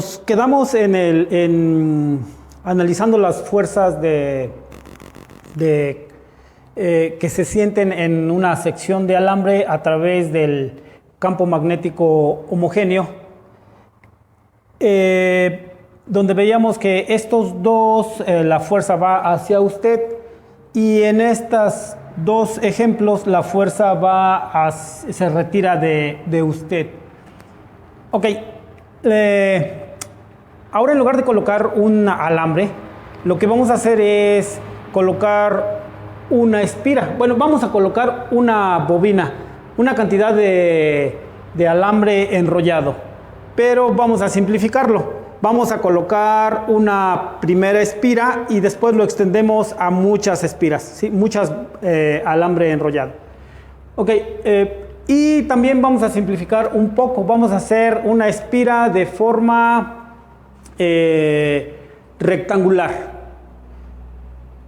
nos quedamos analizando las fuerzas que se sienten en una sección de alambre a través del campo magnético homogéneo, donde veíamos que estos dos, la fuerza va hacia usted, y en estos dos ejemplos la fuerza se retira de usted. Ok, ahora en lugar de colocar un alambre, lo que vamos a hacer es colocar una espira. Bueno, vamos a colocar una bobina, una cantidad de alambre enrollado, pero vamos a simplificarlo. Vamos a colocar una primera espira y después lo extendemos a muchas espiras, ¿sí? Muchas alambre enrollado. Ok, y también vamos a simplificar un poco. Vamos a hacer una espira de forma rectangular.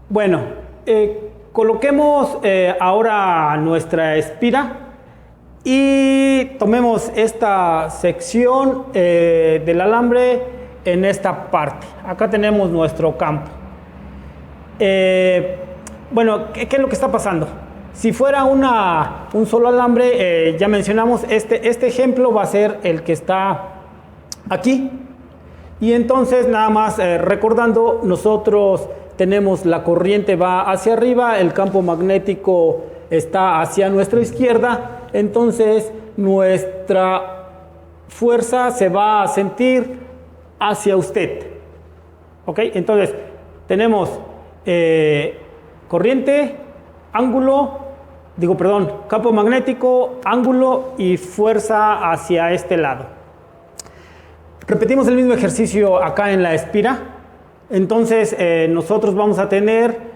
Bueno, coloquemos ahora nuestra espira y tomemos esta sección del alambre en esta parte. Acá tenemos nuestro campo. Bueno, ¿qué es lo que está pasando? Si fuera un solo alambre, ya mencionamos, este ejemplo va a ser el que está aquí. Y entonces, nada más recordando, nosotros tenemos la corriente va hacia arriba, el campo magnético está hacia nuestra izquierda, entonces nuestra fuerza se va a sentir hacia usted. ¿Ok? Entonces, tenemos corriente, campo magnético, ángulo y fuerza hacia este lado. Repetimos el mismo ejercicio acá en la espira. Entonces, nosotros vamos a tener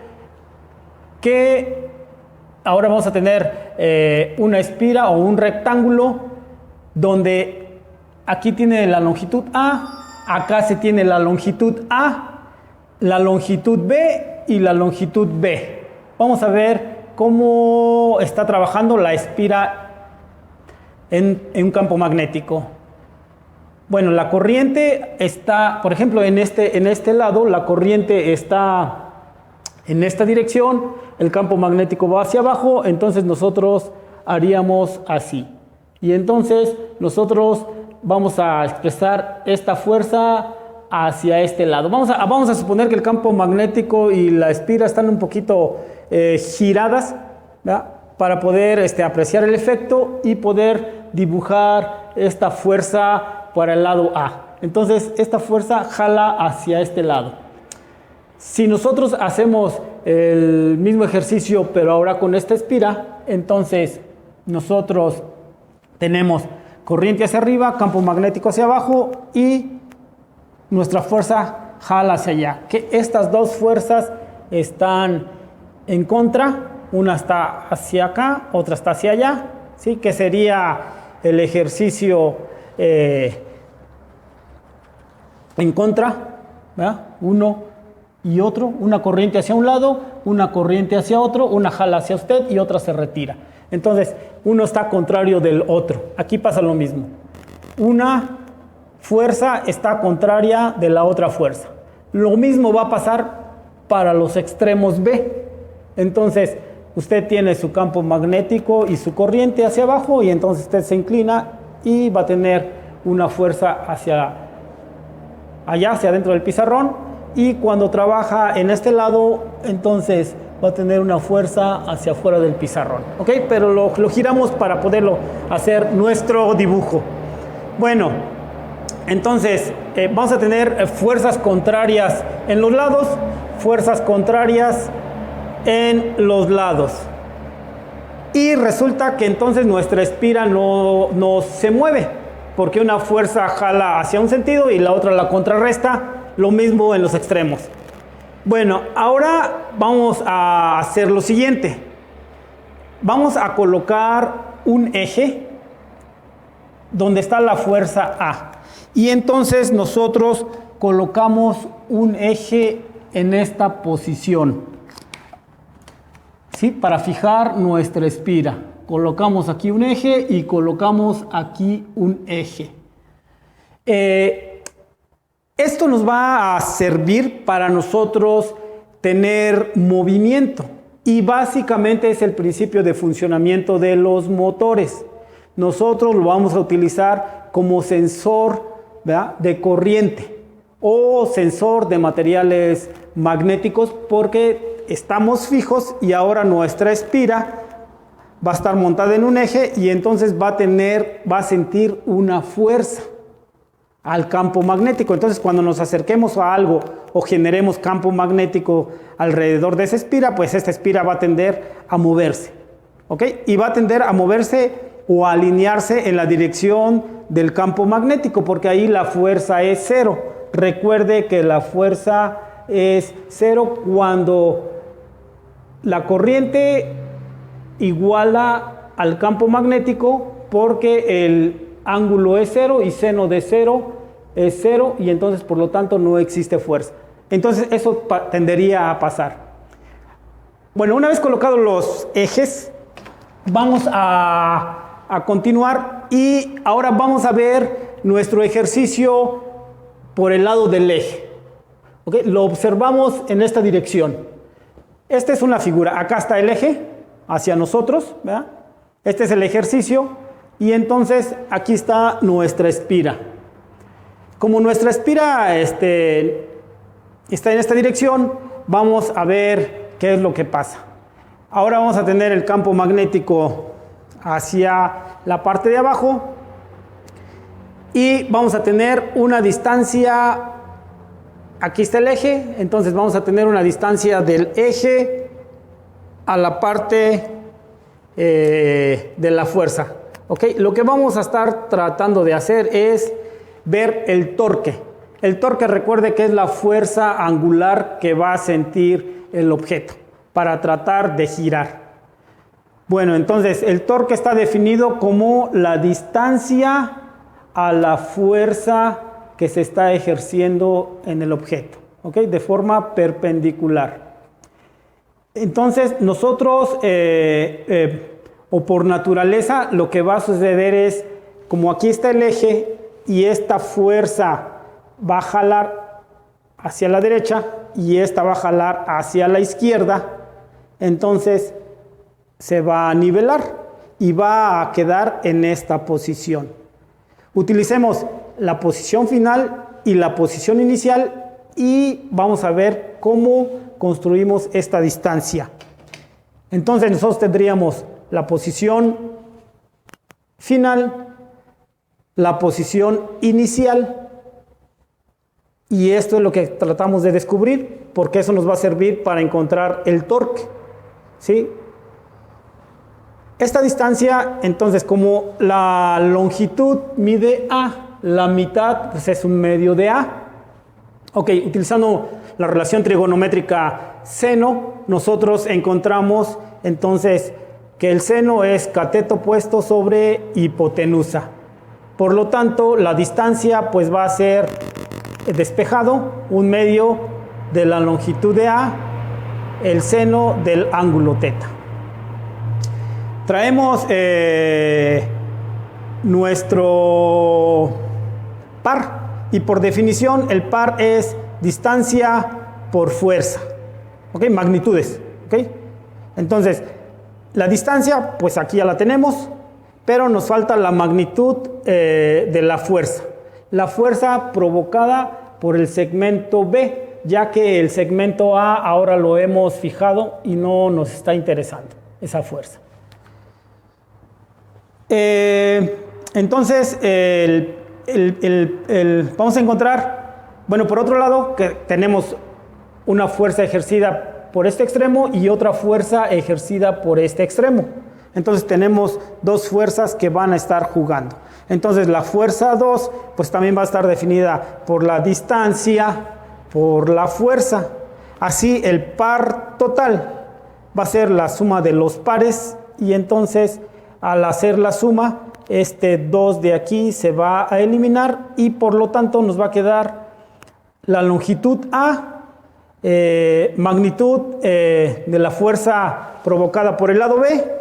ahora vamos a tener una espira o un rectángulo donde aquí tiene la longitud A, acá se tiene la longitud A, la longitud B y la longitud B. Vamos a ver cómo está trabajando la espira en un campo magnético. Bueno, la corriente está, por ejemplo, en este lado, la corriente está en esta dirección, el campo magnético va hacia abajo, entonces nosotros haríamos así. Y entonces nosotros vamos a expresar esta fuerza hacia este lado. Vamos a suponer que el campo magnético y la espira están un poquito giradas, ¿verdad? Para poder apreciar el efecto y poder dibujar esta fuerza para el lado A. Entonces esta fuerza jala hacia este lado. Si nosotros hacemos el mismo ejercicio pero ahora con esta espira, entonces nosotros tenemos corriente hacia arriba, campo magnético hacia abajo y nuestra fuerza jala hacia allá. Que estas dos fuerzas están en contra, una está hacia acá, otra está hacia allá, ¿sí? Que sería el ejercicio en contra, ¿verdad? Uno y otro, una corriente hacia un lado, una corriente hacia otro, una jala hacia usted y otra se retira. Entonces, uno está contrario del otro. Aquí pasa lo mismo. Una fuerza está contraria de la otra fuerza. Lo mismo va a pasar para los extremos B. Entonces, usted tiene su campo magnético y su corriente hacia abajo y entonces usted se inclina y va a tener una fuerza hacia allá, hacia adentro del pizarrón, y cuando trabaja en este lado, entonces va a tener una fuerza hacia afuera del pizarrón. ¿Ok? Pero lo giramos para poderlo hacer nuestro dibujo. Bueno, entonces vamos a tener fuerzas contrarias en los lados, fuerzas contrarias en los lados. Y resulta que entonces nuestra espira no se mueve, porque una fuerza jala hacia un sentido y la otra la contrarresta. Lo mismo en los extremos. Bueno, ahora vamos a hacer lo siguiente. Vamos a colocar un eje donde está la fuerza A. Y entonces nosotros colocamos un eje en esta posición, ¿sí? Para fijar nuestra espira. Colocamos aquí un eje y colocamos aquí un eje. Esto nos va a servir para nosotros tener movimiento y básicamente es el principio de funcionamiento de los motores. Nosotros lo vamos a utilizar como sensor, ¿verdad?, de corriente o sensor de materiales magnéticos porque estamos fijos y ahora nuestra espira va a estar montada en un eje y entonces va a sentir una fuerza al campo magnético. Entonces cuando nos acerquemos a algo o generemos campo magnético alrededor de esa espira, pues esta espira va a tender a moverse, ¿ok? Y va a tender a moverse o a alinearse en la dirección del campo magnético porque ahí la fuerza es cero. Recuerde que la fuerza es cero cuando la corriente iguala al campo magnético porque el ángulo es cero y seno de cero es cero y entonces por lo tanto no existe fuerza. Entonces eso tendería a pasar. Bueno, una vez colocados los ejes, vamos a continuar y ahora vamos a ver nuestro ejercicio por el lado del eje. ¿Okay? Lo observamos en esta dirección. Esta es una figura. Acá está el eje hacia nosotros, ¿verdad? Este es el ejercicio y entonces aquí está nuestra espira. Como nuestra espira está en esta dirección, vamos a ver qué es lo que pasa. Ahora vamos a tener el campo magnético hacia la parte de abajo y vamos a tener una distancia, aquí está el eje, entonces vamos a tener una distancia del eje a la parte de la fuerza. ¿Okay? Lo que vamos a estar tratando de hacer es ver el torque. El torque, recuerde que es la fuerza angular que va a sentir el objeto para tratar de girar. Bueno, entonces el torque está definido como la distancia a la fuerza que se está ejerciendo en el objeto, ¿okay? De forma perpendicular. Entonces nosotros, o por naturaleza, lo que va a suceder es, como aquí está el eje y esta fuerza va a jalar hacia la derecha y esta va a jalar hacia la izquierda, entonces se va a nivelar y va a quedar en esta posición. Utilicemos la posición final y la posición inicial y vamos a ver cómo construimos esta distancia. Entonces nosotros tendríamos la posición final, la posición inicial y esto es lo que tratamos de descubrir porque eso nos va a servir para encontrar el torque, ¿sí? Esta distancia, entonces, como la longitud mide A, la mitad pues es un medio de A. Ok, utilizando la relación trigonométrica seno, nosotros encontramos entonces que el seno es cateto opuesto sobre hipotenusa. Por lo tanto, la distancia pues va a ser despejado, un medio de la longitud de A, el seno del ángulo teta. Traemos nuestro par y por definición el par es distancia por fuerza, ¿ok? Magnitudes, ¿ok? Entonces, la distancia, pues aquí ya la tenemos, pero nos falta la magnitud de la fuerza. La fuerza provocada por el segmento B, ya que el segmento A ahora lo hemos fijado y no nos está interesando esa fuerza. Entonces, vamos a encontrar, bueno, por otro lado, que tenemos una fuerza ejercida por este extremo y otra fuerza ejercida por este extremo. Entonces tenemos dos fuerzas que van a estar jugando. Entonces la fuerza 2, pues también va a estar definida por la distancia, por la fuerza. Así el par total va a ser la suma de los pares y entonces al hacer la suma, este 2 de aquí se va a eliminar y por lo tanto nos va a quedar la longitud A, magnitud de la fuerza provocada por el lado B,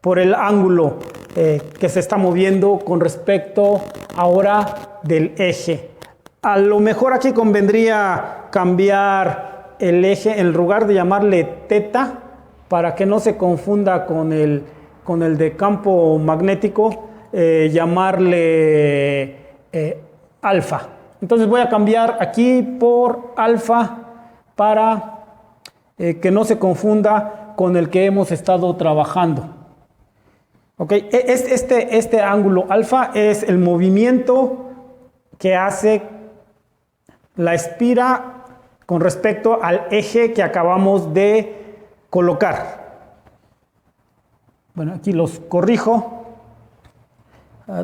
por el ángulo que se está moviendo con respecto ahora del eje. A lo mejor aquí convendría cambiar el eje, en lugar de llamarle teta, para que no se confunda con el de campo magnético, llamarle alfa. Entonces voy a cambiar aquí por alfa para que no se confunda con el que hemos estado trabajando. Okay. Este ángulo alfa es el movimiento que hace la espira con respecto al eje que acabamos de colocar. Bueno, aquí los corrijo.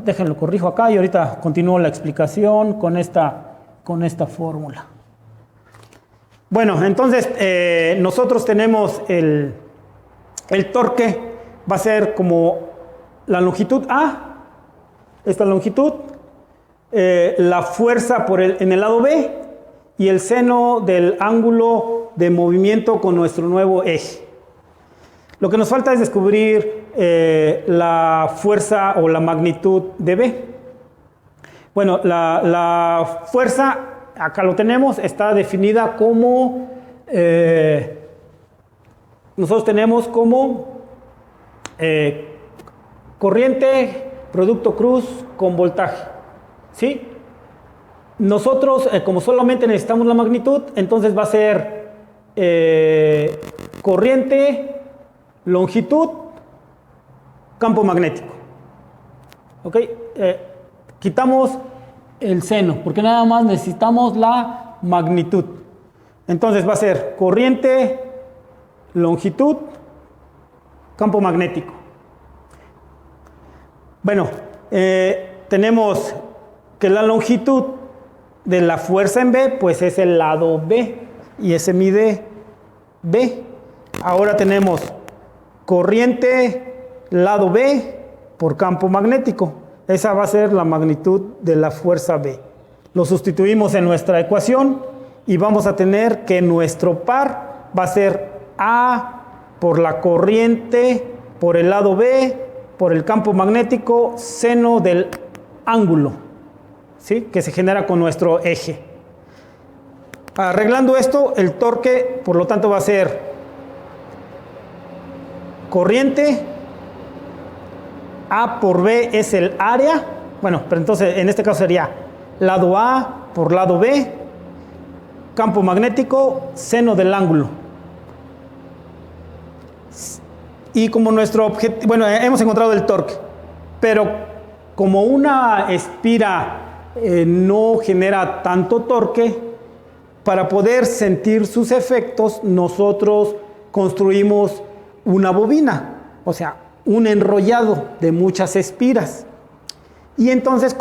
Déjenlo corrijo acá y ahorita continúo la explicación con esta fórmula. Bueno, entonces nosotros tenemos el torque, va a ser como la longitud A, esta longitud, la fuerza en el lado B y el seno del ángulo de movimiento con nuestro nuevo eje. Lo que nos falta es descubrir la fuerza o la magnitud de B. Bueno, la fuerza, acá lo tenemos, está definida como, nosotros tenemos como corriente, producto cruz con voltaje, ¿sí? Nosotros, como solamente necesitamos la magnitud, entonces va a ser corriente, longitud, campo magnético. ¿Ok? Quitamos el seno, porque nada más necesitamos la magnitud. Entonces va a ser corriente, longitud, campo magnético. Bueno, tenemos que la longitud de la fuerza en B, pues es el lado B, y ese mide B. Ahora tenemos corriente, lado B, por campo magnético. Esa va a ser la magnitud de la fuerza B. Lo sustituimos en nuestra ecuación y vamos a tener que nuestro par va a ser A por la corriente, por el lado B, por el campo magnético, seno del ángulo, ¿sí? Que se genera con nuestro eje. Arreglando esto, el torque, por lo tanto, va a ser corriente, A por B es el área, bueno, pero entonces en este caso sería lado A por lado B, campo magnético, seno del ángulo. Y como nuestro objetivo, bueno, hemos encontrado el torque, pero como una espira no genera tanto torque, para poder sentir sus efectos, nosotros construimos una bobina, o sea, un enrollado de muchas espiras. Y entonces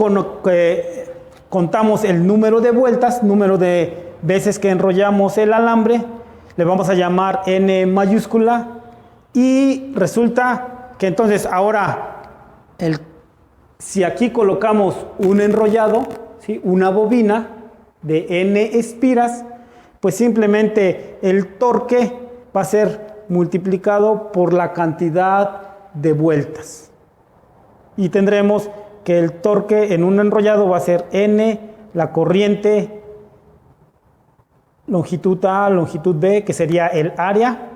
contamos el número de vueltas, número de veces que enrollamos el alambre, le vamos a llamar N mayúscula, y resulta que entonces ahora, si aquí colocamos un enrollado, ¿sí? Una bobina de N espiras, pues simplemente el torque va a ser multiplicado por la cantidad de vueltas. Y tendremos que el torque en un enrollado va a ser N, la corriente, longitud A, longitud B, que sería el área,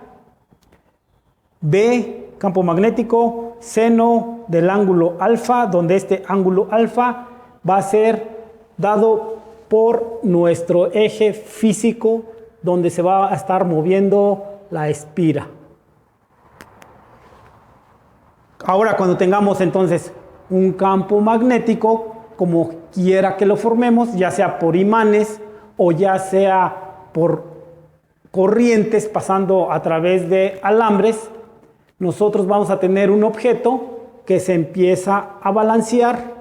B, campo magnético, seno del ángulo alfa, donde este ángulo alfa va a ser dado por nuestro eje físico, donde se va a estar moviendo la espira. Ahora, cuando tengamos entonces un campo magnético, como quiera que lo formemos, ya sea por imanes o ya sea por corrientes pasando a través de alambres, nosotros vamos a tener un objeto que se empieza a balancear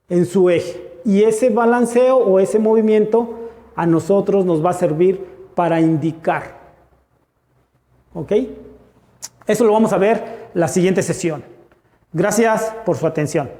en su eje. Y ese balanceo o ese movimiento a nosotros nos va a servir para indicar. ¿Ok? Eso lo vamos a ver la siguiente sesión. Gracias por su atención.